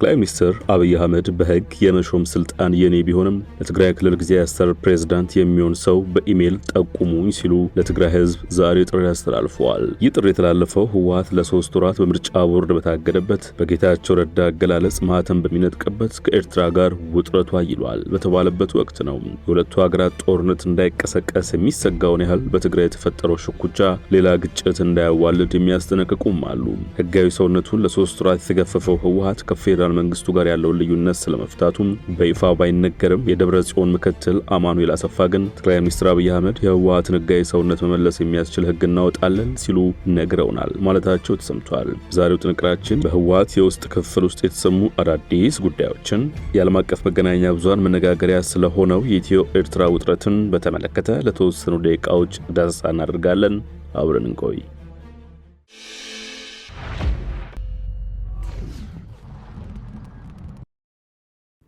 ጠቅላይ ሚኒስትር አብይ አህመድ በህግ የመሾም ስልጣን የኔ ቢሆንም ለትግራይ ክልል ጊዜያዊ አስተዳደር ፕሬዝዳንት የሚሆን ሰው በኢሜል ጠቁሙኝ ሲሉ ለትግራይ ህዝብ ዛሬ ጥሪ አስተላልፈዋል። ይህ ጥሪ የተላለፈው ህወሓት ለ3 ወራት በምርጫ ቦርድ በታገደበት በጌታቸው ረዳ አገላለጽ ማህተም በሚነጥቀበት ከኤርትራ ጋር ውጥረቱ አይሏል በተባለበት ወቅት ነው። የሁለቱ ሀገራት ጦርነት እንዳይቀሰቀስ የሚሰጋውን ያህል በትግራይ የተፈጠረው ሽኩቻ ሌላ ግጭት እንዳያዋልድ የሚያስጠነቅቁም አሉ። ህጋዊ ሰውነቱን ለ3 ወራት የተገፈፈው ህወሓት ከፌደራል መንግስቱ ጋር ያለው ልዩነት ስለመፍታቱም በይፋ ባይነገርም የደብረ ጽዮን ምክትል አማኑኤል አሰፋ ግን ጠቅላይ ሚኒስትር አብይ አህመድ የህወሓትን ህጋዊ ሰውነት መመለስ የሚያስችል ህግ እናወጣለን ሲሉ ነግረውናል ማለታቸው ተሰምቷል። ዛሬው ጥንቅራችን በህወሓት የውስጥ ክፍል ውስጥ የተሰሙ አዳዲስ ጉዳዮችን፣ የዓለም አቀፍ መገናኛ ብዙሃን መነጋገሪያ ስለሆነው የኢትዮ ኤርትራ ውጥረትን በተመለከተ ለተወሰኑ ደቂቃዎች ዳሰሳ እናደርጋለን። አብረን እንቆይ።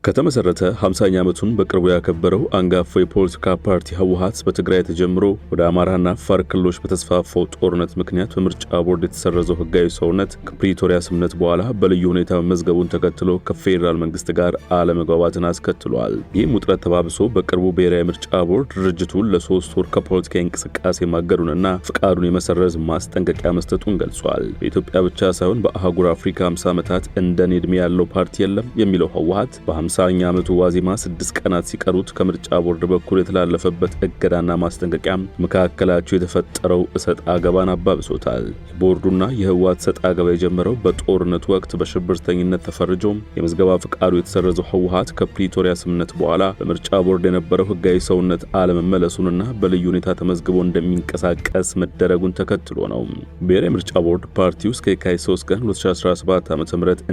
ከተመሰረተ 50ኛ ዓመቱን በቅርቡ ያከበረው አንጋፋው የፖለቲካ ፓርቲ ህወሓት በትግራይ ተጀምሮ ወደ አማራና አፋር ክልሎች በተስፋፋው ጦርነት ምክንያት በምርጫ ቦርድ የተሰረዘው ህጋዊ ሰውነት ከፕሪቶሪያ ስምምነት በኋላ በልዩ ሁኔታ መመዝገቡን ተከትሎ ከፌደራል መንግስት ጋር አለመግባባትን አስከትሏል። ይህም ውጥረት ተባብሶ በቅርቡ ብሔራዊ ምርጫ ቦርድ ድርጅቱን ለ3 ወር ከፖለቲካዊ እንቅስቃሴ ማገዱንና ፍቃዱን የመሰረዝ ማስጠንቀቂያ መስጠቱን ገልጿል። በኢትዮጵያ ብቻ ሳይሆን በአህጉር አፍሪካ 50 ዓመታት እንደኔ ዕድሜ ያለው ፓርቲ የለም የሚለው ህወሓት በ50ኛ ዓመቱ ዋዜማ 6 ቀናት ሲቀሩት ከምርጫ ቦርድ በኩል የተላለፈበት እገዳና ማስጠንቀቂያ መካከላቸው የተፈጠረው እሰጥ አገባን አባብሶታል። የቦርዱና የህወሓት እሰጥ አገባ የጀመረው በጦርነቱ ወቅት በሽብርተኝነት ተፈርጆ የምዝገባ ፍቃዱ የተሰረዘው ህወሓት ከፕሪቶሪያ ስምምነት በኋላ በምርጫ ቦርድ የነበረው ህጋዊ ሰውነት አለመመለሱንና በልዩ ሁኔታ ተመዝግቦ እንደሚንቀሳቀስ መደረጉን ተከትሎ ነው። ብሔራዊ ምርጫ ቦርድ ፓርቲው እስከ የካቲት 3 ቀን 2017 ዓ.ም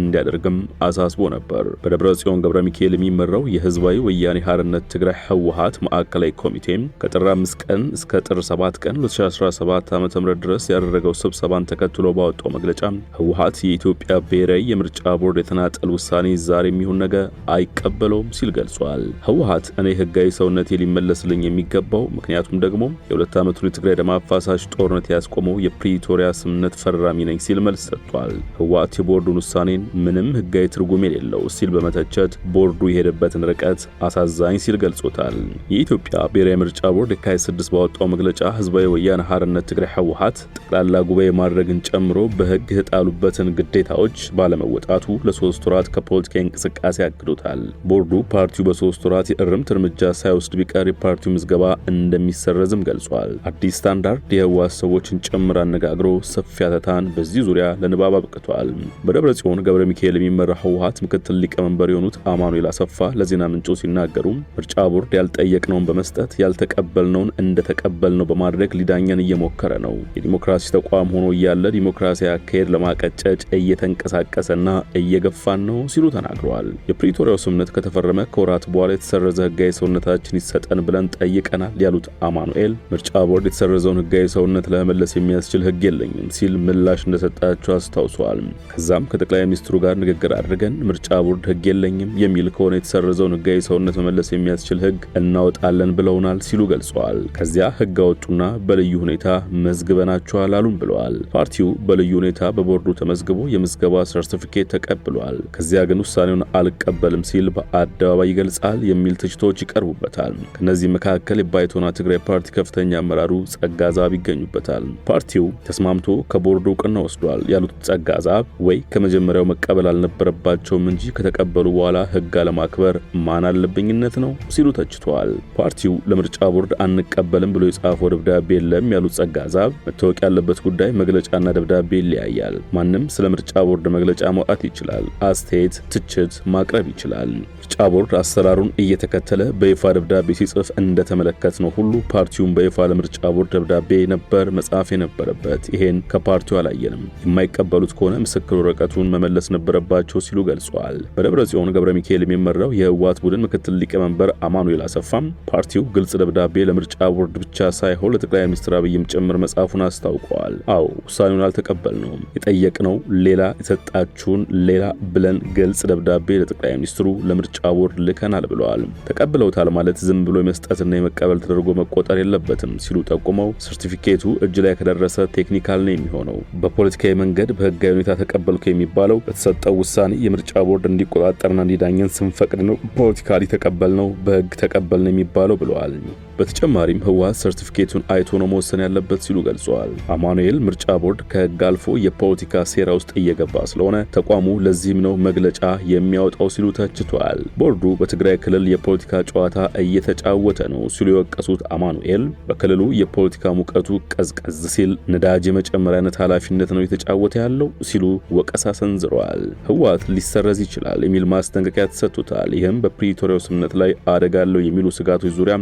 እንዲያደርግም አሳስቦ ነበር። በደብረ ጽዮን ገብረ ሚካኤል የሚመራው የህዝባዊ ወያኔ ሓርነት ትግራይ ህወሓት ማዕከላዊ ኮሚቴ ከጥር 5 ቀን እስከ ጥር 7 ቀን 2017 ዓ.ም ድረስ ያደረገው ስብሰባን ተከትሎ ባወጣው መግለጫ ህወሓት የኢትዮጵያ ብሔራዊ የምርጫ ቦርድ የተናጠል ውሳኔ ዛሬ የሚሆን ነገ አይቀበለውም ሲል ገልጿል። ህወሓት እኔ ህጋዊ ሰውነቴ ሊመለስልኝ የሚገባው ምክንያቱም ደግሞ የ2 ዓመቱን የትግራይ ደም አፋሳሽ ጦርነት ያስቆመው የፕሪቶሪያ ስምምነት ፈራሚ ነኝ ሲል መልስ ሰጥቷል። ህወሓት የቦርዱን ውሳኔን ምንም ህጋዊ ትርጉም የሌለው ሲል በመተቸት ቦርዱ የሄደበትን ርቀት አሳዛኝ ሲል ገልጾታል። የኢትዮጵያ ብሔራዊ ምርጫ ቦርድ የካቲት 6 ባወጣው መግለጫ ህዝባዊ ወያነ ሓርነት ትግራይ ህወሓት ጠቅላላ ጉባኤ ማድረግን ጨምሮ በህግ የተጣሉበትን ግዴታዎች ባለመወጣቱ ለ3 ወራት ከፖለቲካዊ እንቅስቃሴ አግዶታል። ቦርዱ ፓርቲው በ3 ወራት የእርምት እርምጃ ሳይወስድ ቢቀር የፓርቲው ምዝገባ እንደሚሰረዝም ገልጿል። አዲስ ስታንዳርድ የህወሓት ሰዎችን ጭምር አነጋግሮ ሰፊ አተታን በዚህ ዙሪያ ለንባብ አብቅቷል። በደብረ ጽዮን ገብረ ሚካኤል የሚመራ ህወሓት ምክትል ሊቀመንበር የሆኑት አማኑኤል አሰፋ ለዜና ምንጩ ሲናገሩ ምርጫ ቦርድ ያልጠየቅነውን በመስጠት ያልተቀበልነውን እንደተቀበልነው በማድረግ ሊዳኘን እየሞከረ ነው። የዲሞክራሲ ተቋም ሆኖ እያለ ዲሞክራሲያዊ አካሄድ ለማቀጨጭ እየተንቀሳቀሰና እየገፋን ነው ሲሉ ተናግረዋል። የፕሪቶሪያው ስምምነት ከተፈረመ ከወራት በኋላ የተሰረዘ ህጋዊ ሰውነታችን ይሰጠን ብለን ጠይቀናል ያሉት አማኑኤል ምርጫ ቦርድ የተሰረዘውን ህጋዊ ሰውነት ለመመለስ የሚያስችል ህግ የለኝም ሲል ምላሽ እንደሰጣቸው አስታውሰዋል። ከዛም ከጠቅላይ ሚኒስትሩ ጋር ንግግር አድርገን ምርጫ ቦርድ ህግ የለኝም የሚል ከሆነ የተሰረዘውን ህጋዊ ሰውነት መመለስ የሚያስችል ህግ እናወጣለን ብለውናል ሲሉ ገልጸዋል። ከዚያ ህግ አወጡና በልዩ ሁኔታ መዝግበናቸዋል አሉም ብለዋል። ፓርቲው በልዩ ሁኔታ በቦርዱ ተመዝግቦ የምዝገባ ሰርቲፊኬት ተቀብሏል። ከዚያ ግን ውሳኔውን አልቀበልም ሲል በአደባባይ ይገልጻል የሚል ትችቶች ይቀርቡበታል። ከነዚህ መካከል የባይቶና ትግራይ ፓርቲ ከፍተኛ አመራሩ ጸጋዛብ ይገኙበታል። ፓርቲው ተስማምቶ ከቦርዱ እውቅና ወስዷል ያሉት ጸጋዛብ ወይ ከመጀመሪያው መቀበል አልነበረባቸውም እንጂ ከተቀበሉ በኋላ ህግ አለማክበር ማን አለብኝነት ነው ሲሉ ተችተዋል። ፓርቲው ለምርጫ ቦርድ አንቀበልም ብሎ የጻፈው ደብዳቤ የለም ያሉት ጸጋዛብ መታወቅ ያለበት ጉዳይ መግለጫና ደብዳቤ ይለያያል። ማንም ስለ ምርጫ ቦርድ መግለጫ ማውጣት ይችላል፣ አስተያየት፣ ትችት ማቅረብ ይችላል። ምርጫ ቦርድ አሰራሩን እየተከተለ በይፋ ደብዳቤ ሲጽፍ እንደተመለከትነው ሁሉ ፓርቲውን በይፋ ለምርጫ ቦርድ ደብዳቤ ነበር መጻፍ የነበረበት። ይሄን ከፓርቲው አላየንም። የማይቀበሉት ከሆነ ምስክር ወረቀቱን መመለስ ነበረባቸው ሲሉ ገልጸዋል። በደብረ ጽዮን ገብረ ሚካኤል የሚመራው የህወሓት ቡድን ምክትል ሊቀመንበር አማኑኤል አሰፋም ፓርቲው ግልጽ ደብዳቤ ለምርጫ ቦርድ ብቻ ሳይሆን ለጠቅላይ ሚኒስትር አብይም ጭምር መጻፉን አስታውቀዋል። አዎ ውሳኔውን አልተቀበልነውም፣ የጠየቅነው ሌላ፣ የሰጣችሁን ሌላ ብለን ግልጽ ደብዳቤ ለጠቅላይ ሚኒስትሩ ለምርጫ ለምርጫ ቦርድ ልከናል ብለዋል። ተቀብለውታል ማለት ዝም ብሎ የመስጠትና የመቀበል ተደርጎ መቆጠር የለበትም ሲሉ ጠቁመው ሰርቲፊኬቱ እጅ ላይ ከደረሰ ቴክኒካል ነው የሚሆነው። በፖለቲካዊ መንገድ በህጋዊ ሁኔታ ተቀበልኩ የሚባለው በተሰጠው ውሳኔ የምርጫ ቦርድ እንዲቆጣጠርና እንዲዳኘን ስንፈቅድ ነው። ፖለቲካሊ ተቀበልነው በህግ ተቀበልን የሚባለው ብለዋል። በተጨማሪም ህወሓት ሰርቲፊኬቱን አይቶ ነው መወሰን ያለበት ሲሉ ገልጸዋል። አማኑኤል ምርጫ ቦርድ ከህግ አልፎ የፖለቲካ ሴራ ውስጥ እየገባ ስለሆነ ተቋሙ ለዚህም ነው መግለጫ የሚያወጣው ሲሉ ተችቷል። ቦርዱ በትግራይ ክልል የፖለቲካ ጨዋታ እየተጫወተ ነው ሲሉ የወቀሱት አማኑኤል በክልሉ የፖለቲካ ሙቀቱ ቀዝቀዝ ሲል ነዳጅ የመጨመር አይነት ኃላፊነት ነው የተጫወተ ያለው ሲሉ ወቀሳ ሰንዝረዋል። ህወሓት ሊሰረዝ ይችላል የሚል ማስጠንቀቂያ ተሰጥቶታል። ይህም በፕሪቶሪያው ስምምነት ላይ አደጋ አለው የሚሉ ስጋቶች ዙሪያ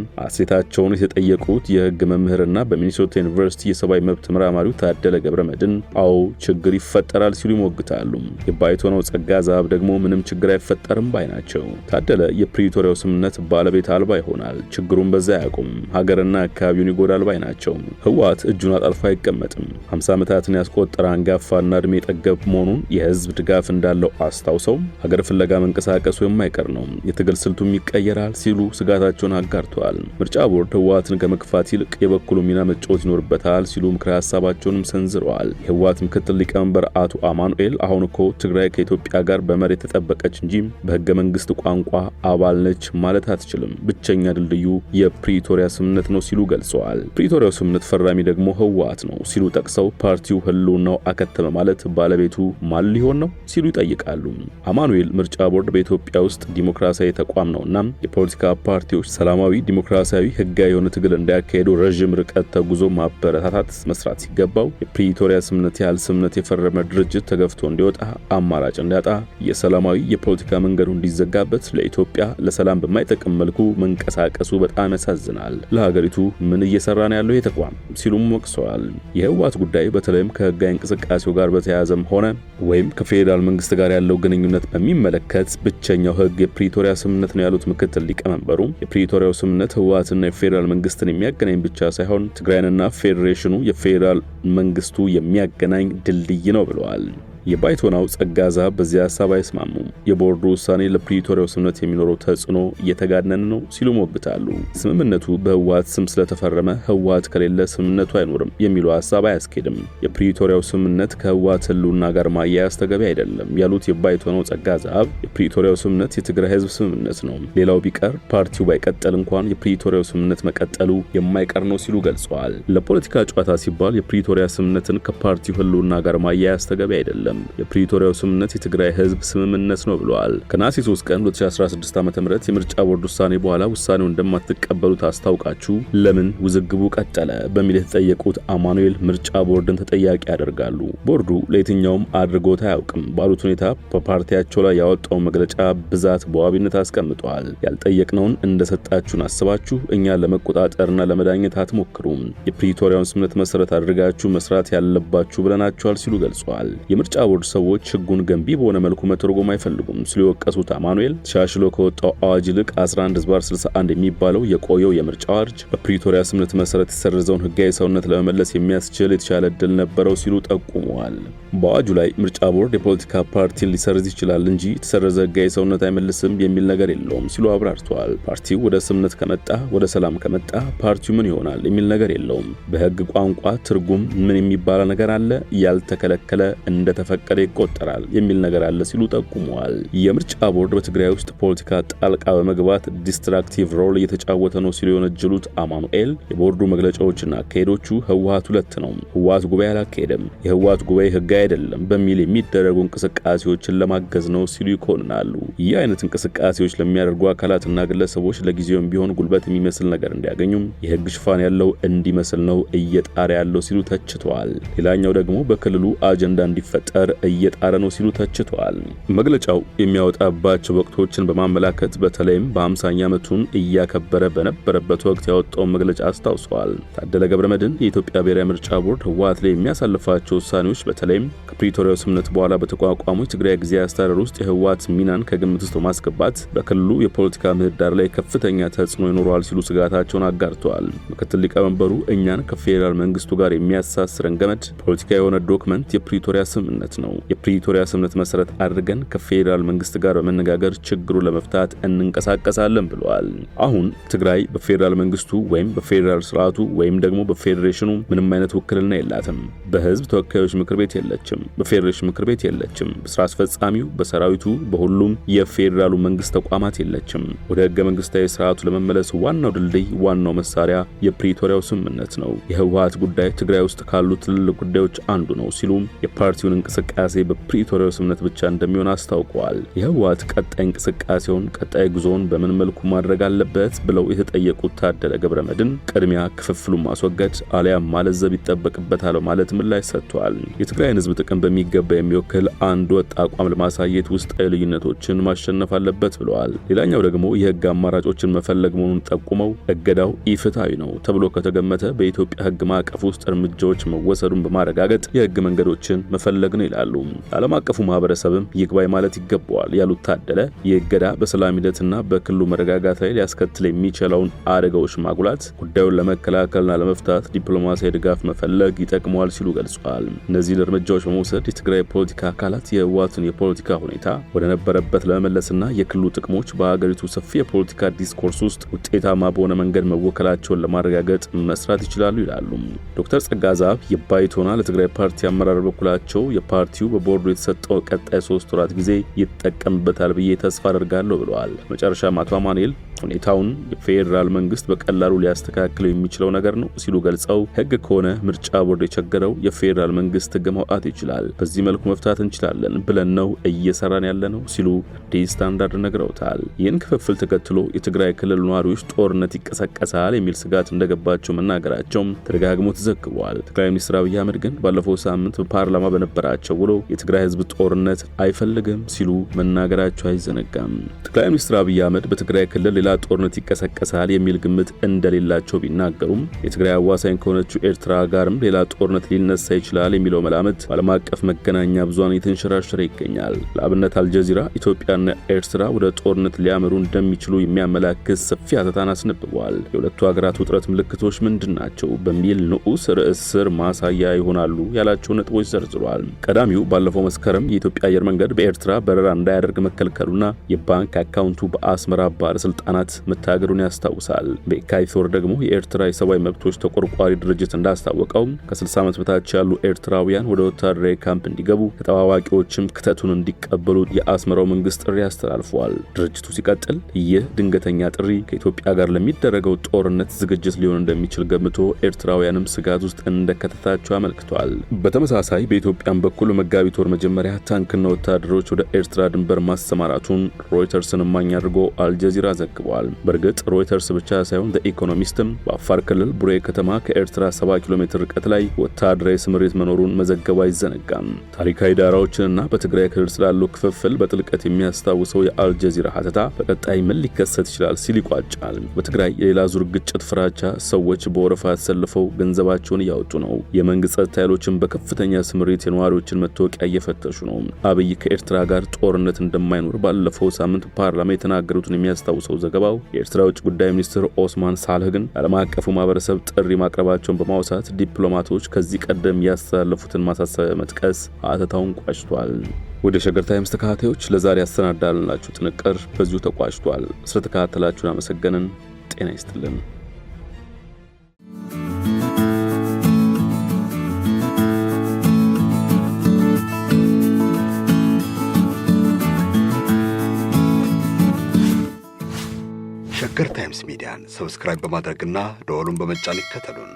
ቸውን የተጠየቁት የህግ መምህርና በሚኒሶታ ዩኒቨርሲቲ የሰብአዊ መብት ተመራማሪው ታደለ ገብረመድህን አዎ ችግር ይፈጠራል ሲሉ ይሞግታሉ። የባይቶናው ጸጋ ዛብ ደግሞ ምንም ችግር አይፈጠርም ባይ ናቸው። ታደለ የፕሪቶሪያው ስምምነት ባለቤት አልባ ይሆናል፣ ችግሩን በዛ ያቁም፣ ሀገርና አካባቢውን ይጎዳል ባይ ናቸው። ህወሓት እጁን አጣልፎ አይቀመጥም። 50 ዓመታትን ያስቆጠረ አንጋፋና እድሜ ጠገብ መሆኑን የህዝብ ድጋፍ እንዳለው አስታውሰው ሀገር ፍለጋ መንቀሳቀሱ የማይቀር ነው፣ የትግል ስልቱም ይቀየራል ሲሉ ስጋታቸውን አጋርተዋል። ምርጫ ቦርድ ህወሓትን ከመግፋት ይልቅ የበኩሉ ሚና መጫወት ይኖርበታል ሲሉ ምክረ ሀሳባቸውንም ሰንዝረዋል። የህወሓት ምክትል ሊቀመንበር አቶ አማኑኤል አሁን እኮ ትግራይ ከኢትዮጵያ ጋር በመሬት ተጠበቀች እንጂ በህገ መንግስት ቋንቋ አባል ነች ማለት አትችልም፣ ብቸኛ ድልድዩ የፕሪቶሪያ ስምምነት ነው ሲሉ ገልጸዋል። ፕሪቶሪያው ስምምነት ፈራሚ ደግሞ ህወሓት ነው ሲሉ ጠቅሰው ፓርቲው ህልውናው አከተመ ማለት ባለቤቱ ማን ሊሆን ነው ሲሉ ይጠይቃሉ። አማኑኤል ምርጫ ቦርድ በኢትዮጵያ ውስጥ ዲሞክራሲያዊ ተቋም ነውና የፖለቲካ ፓርቲዎች ሰላማዊ ዲሞክራሲያዊ ህጋዊ የሆነ ትግል እንዲያካሄዱ ረዥም ርቀት ተጉዞ ማበረታታት መስራት ሲገባው የፕሪቶሪያ ስምምነት ያህል ስምምነት የፈረመ ድርጅት ተገፍቶ እንዲወጣ አማራጭ እንዲያጣ የሰላማዊ የፖለቲካ መንገዱ እንዲዘጋበት ለኢትዮጵያ ለሰላም በማይጠቅም መልኩ መንቀሳቀሱ በጣም ያሳዝናል። ለሀገሪቱ ምን እየሰራ ነው ያለው የተቋም ሲሉም ወቅሰዋል። የህወሓት ጉዳይ በተለይም ከህጋዊ እንቅስቃሴው ጋር በተያያዘም ሆነ ወይም ከፌዴራል መንግስት ጋር ያለው ግንኙነት በሚመለከት ብቸኛው ህግ የፕሪቶሪያ ስምምነት ነው ያሉት ምክትል ሊቀመንበሩ የፕሪቶሪያው ስምምነት ህወሓትና የፌዴራል መንግስትን የሚያገናኝ ብቻ ሳይሆን ትግራይንና ፌዴሬሽኑ የፌዴራል መንግስቱ የሚያገናኝ ድልድይ ነው ብለዋል። የባይቶናው ጸጋ ዛብ በዚህ ሐሳብ አይስማሙም። የቦርዱ ውሳኔ ለፕሪቶሪያው ስምምነት የሚኖረው ተጽዕኖ እየተጋነነ ነው ሲሉ ሞግታሉ። ስምምነቱ በህወሓት ስም ስለተፈረመ ህወሓት ከሌለ ስምምነቱ አይኖርም የሚለው ሐሳብ አያስኬድም። የፕሪቶሪያው ስምምነት ከህወሓት ህልውና ጋር ማያያዝ ተገቢ አይደለም ያሉት የባይቶናው ጸጋ ዛብ የፕሪቶሪያው ስምምነት የትግራይ ህዝብ ስምምነት ነው፣ ሌላው ቢቀር ፓርቲው ባይቀጠል እንኳን የፕሪቶሪያው ስምምነት መቀጠሉ የማይቀር ነው ሲሉ ገልጸዋል። ለፖለቲካ ጨዋታ ሲባል የፕሪቶሪያ ስምምነትን ከፓርቲው ህልውና ጋር ማያያዝ ተገቢ አይደለም። የፕሪቶሪያው ስምምነት የትግራይ ህዝብ ስምምነት ነው ብለዋል። ከነሐሴ 3 ቀን 2016 ዓ.ም የምርጫ ቦርድ ውሳኔ በኋላ ውሳኔውን እንደማትቀበሉት አስታውቃችሁ ለምን ውዝግቡ ቀጠለ በሚል የተጠየቁት አማኑኤል ምርጫ ቦርድን ተጠያቂ ያደርጋሉ። ቦርዱ ለየትኛውም አድርጎት አያውቅም ባሉት ሁኔታ በፓርቲያቸው ላይ ያወጣው መግለጫ ብዛት በዋቢነት አስቀምጧል። ያልጠየቅነውን እንደሰጣችሁን አስባችሁ እኛ ለመቆጣጠርና ለመዳኘት አትሞክሩም፣ የፕሪቶሪያውን ስምምነት መሰረት አድርጋችሁ መስራት ያለባችሁ ብለናችኋል ሲሉ ገልጸዋል። የምርጫ ቦርድ ሰዎች ህጉን ገንቢ በሆነ መልኩ መተርጎም አይፈልጉም ሲሉ የወቀሱት አማኑኤል ተሻሽሎ ከወጣው አዋጅ ይልቅ 11/61 የሚባለው የቆየው የምርጫ አዋጅ በፕሪቶሪያ ስምምነት መሰረት የተሰረዘውን ህጋዊ ሰውነት ለመመለስ የሚያስችል የተሻለ እድል ነበረው ሲሉ ጠቁመዋል። በአዋጁ ላይ ምርጫ ቦርድ የፖለቲካ ፓርቲን ሊሰርዝ ይችላል እንጂ የተሰረዘ ህጋዊ ሰውነት አይመልስም የሚል ነገር የለውም ሲሉ አብራርተዋል። ፓርቲው ወደ ስምምነት ከመጣ ወደ ሰላም ከመጣ ፓርቲው ምን ይሆናል የሚል ነገር የለውም። በህግ ቋንቋ ትርጉም ምን የሚባል ነገር አለ? ያልተከለከለ እንደተፈቀደ ይቆጠራል የሚል ነገር አለ ሲሉ ጠቁመዋል። የምርጫ ቦርድ በትግራይ ውስጥ ፖለቲካ ጣልቃ በመግባት ዲስትራክቲቭ ሮል እየተጫወተ ነው ሲሉ የወነጀሉት አማኑኤል የቦርዱ መግለጫዎችና አካሄዶቹ ህወሓት ሁለት ነው፣ ህወሓት ጉባኤ አላካሄደም፣ የህወሓት ጉባኤ ህጋዊ አይደለም በሚል የሚደረጉ እንቅስቃሴዎችን ለማገዝ ነው ሲሉ ይኮንናሉ። ይህ አይነት እንቅስቃሴዎች ለሚያደርጉ አካላትና ግለሰቦች ለጊዜውም ቢሆን ጉልበት የሚመስል ነገር እንዲያገኙም የህግ ሽፋን ያለው እንዲመስል ነው እየጣረ ያለው ሲሉ ተችተዋል። ሌላኛው ደግሞ በክልሉ አጀንዳ እንዲፈጠር እየጣረ ነው ሲሉ ተችተዋል። መግለጫው የሚያወጣባቸው ወቅቶችን በማመላከት በተለይም በ50ኛ ዓመቱን እያከበረ በነበረበት ወቅት ያወጣውን መግለጫ አስታውሰዋል። ታደለ ገብረመድህን የኢትዮጵያ ብሔራዊ ምርጫ ቦርድ ህወሓት ላይ የሚያሳልፋቸው ውሳኔዎች በተለይም ከፕሪቶሪያው ስምምነት በኋላ በተቋቋሙ የትግራይ ጊዜያዊ አስተዳደር ውስጥ የህወሓት ሚናን ከግምት ውስጥ በማስገባት በክልሉ የፖለቲካ ምህዳር ላይ ከፍተኛ ተጽዕኖ ይኖረዋል ሲሉ ስጋታቸውን አጋርተዋል። ምክትል ሊቀመንበሩ እኛን ከፌዴራል መንግስቱ ጋር የሚያሳስረን ገመድ ፖለቲካ የሆነ ዶክመንት የፕሪቶሪያ ስምምነት ነው። የፕሪቶሪያ ስምምነት መሰረት አድርገን ከፌዴራል መንግስት ጋር በመነጋገር ችግሩን ለመፍታት እንንቀሳቀሳለን ብለዋል። አሁን ትግራይ በፌዴራል መንግስቱ ወይም በፌዴራል ስርዓቱ ወይም ደግሞ በፌዴሬሽኑ ምንም አይነት ውክልና የላትም። በህዝብ ተወካዮች ምክር ቤት የለችም። በፌዴሬሽን ምክር ቤት የለችም። በስራ አስፈጻሚው፣ በሰራዊቱ፣ በሁሉም የፌዴራሉ መንግስት ተቋማት የለችም። ወደ ህገ መንግስታዊ ስርዓቱ ለመመለስ ዋናው ድልድይ፣ ዋናው መሳሪያ የፕሪቶሪያው ስምምነት ነው። የህወሓት ጉዳይ ትግራይ ውስጥ ካሉ ትልልቅ ጉዳዮች አንዱ ነው ሲሉም የፓርቲውን እንቅስቃሴ በፕሪቶሪያው ስምምነት ብቻ እንደሚሆን አስታውቀዋል። የህወሓት ቀጣይ እንቅስቃሴውን፣ ቀጣይ ጉዞውን በምን መልኩ ማድረግ አለበት ብለው የተጠየቁት ታደለ ገብረመድህን ቅድሚያ ክፍፍሉን ማስወገድ አሊያም ማለዘብ ይጠበቅበታል ማለት ምላሽ ሰጥቷል። የትግራይን ህዝብ ጥቅም በሚገባ የሚወክል አንድ ወጥ አቋም ለማሳየት ውስጣዊ ልዩነቶችን ማሸነፍ አለበት ብለዋል። ሌላኛው ደግሞ የህግ አማራጮችን መፈለግ መሆኑን ጠቁመው እገዳው ኢፍትሐዊ ነው ተብሎ ከተገመተ በኢትዮጵያ ህግ ማዕቀፍ ውስጥ እርምጃዎች መወሰዱን በማረጋገጥ የህግ መንገዶችን መፈለግ ነው ይላሉ። ዓለም አቀፉ ማህበረሰብም ይግባኝ ማለት ይገባዋል ያሉት ታደለ የእገዳ በሰላም ሂደትና በክልሉ መረጋጋት ላይ ሊያስከትል የሚችለውን አደጋዎች ማጉላት ጉዳዩን ለመከላከልና ለመፍታት ዲፕሎማሲያዊ ድጋፍ መፈለግ ይጠቅመዋል ሲሉ ገልጸዋል። እነዚህን እርምጃዎች በመውሰድ የትግራይ ፖለቲካ አካላት የህወሓትን የፖለቲካ ሁኔታ ወደ ነበረበት ለመመለስና የክልሉ ጥቅሞች በሀገሪቱ ሰፊ የፖለቲካ ዲስኮርስ ውስጥ ውጤታማ በሆነ መንገድ መወከላቸውን ለማረጋገጥ መስራት ይችላሉ ይላሉ። ዶክተር ጸጋዛብ የባይቶና ለትግራይ ፓርቲ አመራር በኩላቸው የፓርቲው በቦርዱ የተሰጠው ቀጣይ 3 ወራት ጊዜ ይጠቀምበታል ብዬ ተስፋ አደርጋለሁ ብለዋል። መጨረሻም አቶ አማኑኤል ሁኔታውን የፌዴራል መንግስት በቀላሉ ሊያስተካክለው የሚችለው ነገር ነው ሲሉ ገልጸው ህግ ከሆነ ምርጫ ቦርድ የቸገረው የፌዴራል መንግስት ህግ ማውጣት ይችላል፣ በዚህ መልኩ መፍታት እንችላለን ብለን ነው እየሰራን ያለ ነው ሲሉ ዲ ስታንዳርድ ነግረውታል። ይህን ክፍፍል ተከትሎ የትግራይ ክልል ነዋሪዎች ጦርነት ይቀሰቀሳል የሚል ስጋት እንደገባቸው መናገራቸውም ተደጋግሞ ተዘግቧል። ጠቅላይ ሚኒስትር አብይ አህመድ ግን ባለፈው ሳምንት በፓርላማ በነበራቸው ውሎ የትግራይ ህዝብ ጦርነት አይፈልግም ሲሉ መናገራቸው አይዘነጋም። ጠቅላይ ሚኒስትር አብይ አህመድ በትግራይ ክልል ሌላ ጦርነት ይቀሰቀሳል የሚል ግምት እንደሌላቸው ቢናገሩም የትግራይ አዋሳኝ ከሆነችው ኤርትራ ጋርም ሌላ ጦርነት ሊነሳ ይችላል የሚለው መላምት በዓለም አቀፍ መገናኛ ብዙሃን የተንሸራሸረ ይገኛል። ለአብነት አልጀዚራ ኢትዮጵያና ኤርትራ ወደ ጦርነት ሊያመሩ እንደሚችሉ የሚያመላክት ሰፊ አተታን አስነብበዋል። የሁለቱ ሀገራት ውጥረት ምልክቶች ምንድናቸው በሚል ንዑስ ርዕስ ስር ማሳያ ይሆናሉ ያላቸው ነጥቦች ዘርዝሯል። ቀዳሚው ባለፈው መስከረም የኢትዮጵያ አየር መንገድ በኤርትራ በረራ እንዳያደርግ መከልከሉና የባንክ አካውንቱ በአስመራ ባለስልጣናት መታገዱን ያስታውሳል። በየካቲት ወር ደግሞ የኤርትራ የሰብአዊ መብቶች ተቆርቋሪ ድርጅት እንዳስታወቀው ከ60 ዓመት በታች ያሉ ኤርትራውያን ወደ ወታደራዊ ካምፕ እንዲገቡ ተጠባባቂዎችም ክተቱን እንዲቀበሉ የአስመራው መንግስት ጥሪ አስተላልፏል። ድርጅቱ ሲቀጥል ይህ ድንገተኛ ጥሪ ከኢትዮጵያ ጋር ለሚደረገው ጦርነት ዝግጅት ሊሆን እንደሚችል ገምቶ ኤርትራውያንም ስጋት ውስጥ እንደከተታቸው አመልክቷል። በተመሳሳይ በኢትዮጵያም በኩል መጋቢት ወር መጀመሪያ ታንክና ወታደሮች ወደ ኤርትራ ድንበር ማሰማራቱን ሮይተርስን እማኝ አድርጎ አልጀዚራ ዘግቧል። በእርግጥ ሮይተርስ ብቻ ሳይሆን ዘ ኢኮኖሚስትም በአፋር ክልል ቡሬ ከተማ ከኤርትራ 70 ኪሎ ሜትር ርቀት ላይ ወታደራዊ ስምሪት መኖሩን መዘገቡ አይዘነጋም። ታሪካዊ ዳራዎችንና በትግራይ ክልል ስላለው ክፍፍል በጥልቀት የሚያስታውሰው የአልጀዚራ ሀተታ በቀጣይ ምን ሊከሰት ይችላል ሲል ይቋጫል። በትግራይ የሌላ ዙር ግጭት ፍራቻ ሰዎች በወረፋ ተሰልፈው ገንዘባቸውን እያወጡ ነው። የመንግስት ጸጥታ ኃይሎችን በከፍተኛ ስምሪት የነዋሪዎችን መታወቂያ እየፈተሹ ነው። አብይ ከኤርትራ ጋር ጦርነት እንደማይኖር ባለፈው ሳምንት ፓርላማ የተናገሩትን የሚያስታውሰው ዘገባው የኤርትራ ውጭ ጉዳይ ሚኒስትር ኦስማን ሳልህ ግን ዓለም አቀፉ ማህበረሰብ ጥሪ ማቅረባቸውን በማውሳት ዲፕሎማቶች ከዚህ ቀደም ያስተላለፉትን ማሳሰቢያ መጥቀስ ሀተታውን ቋጭቷል። ወደ ሸገር ታይምስ ተከታታዮች ለዛሬ ያሰናዳልናችሁ ጥንቅር በዚሁ ተቋጭቷል። ስለተከታተላችሁን አመሰገንን። ጤና ይስጥልን። ሸገር ታይምስ ሚዲያን ሰብስክራይብ በማድረግና ደወሉን በመጫን ይከተሉን።